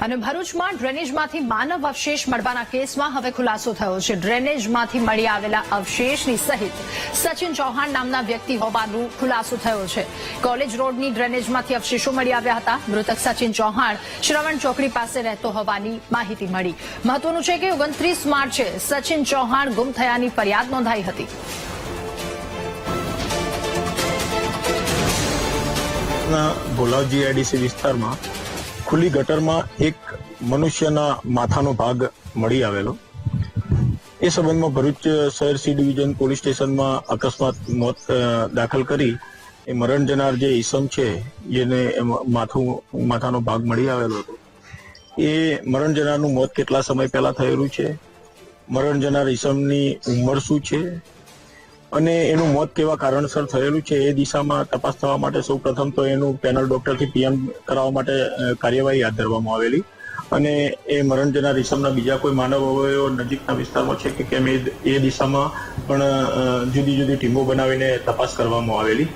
અને ભરૂચમાં ડ્રેનેજમાંથી માનવ અવશેષ મળવાના કેસમાં હવે ખુલાસો થયો છે। ડ્રેનેજમાંથી મળી આવેલા અવશેષની સહિત સચિન ચૌહાણ નામના વ્યક્તિ હોવાનો ખુલાસો થયો છે। કોલેજ રોડની ડ્રેનેજમાંથી અવશેષો મળી આવ્યા હતા। મૃતક સચિન ચૌહાણ શ્રવણ ચોકડી પાસે રહેતો હોવાની માહિતી મળી। મહત્વનું છે કે 29 માર્ચે સચિન ચૌહાણ ગુમ થયાની ફરિયાદ નોંધાઈ હતી। ભોલાવ જીઆઈડીસી વિસ્તારમાં ખુલ્લી ગટરમાં એક મનુષ્યના માથાનો ભાગ મળી આવેલો। એ સંબંધમાં ભરૂચ શહેર સી ડિવિઝન પોલીસ સ્ટેશનમાં અકસ્માત મોત દાખલ કરી એ મરણ જનાર જે ઈસમ છે જેને માથાનો ભાગ મળી આવેલો હતો એ મરણ જનારનું મોત કેટલા સમય પહેલા થયેલું છે, મરણ જનાર ઈસમની ઉંમર શું છે અને એનું મોત કેવા કારણસર થયેલું છે એ દિશામાં તપાસ થવા માટે સૌ પ્રથમ તો એનું પેનલ ડોક્ટરથી પીએમ કરાવવા માટે કાર્યવાહી હાથ ધરવામાં આવેલી અને એ મરણ જનાર ઈસમના બીજા કોઈ માનવ અવયવો નજીકના વિસ્તારમાં છે કે કેમ એ દિશામાં પણ જુદી જુદી ટીમો બનાવીને તપાસ કરવામાં આવેલી।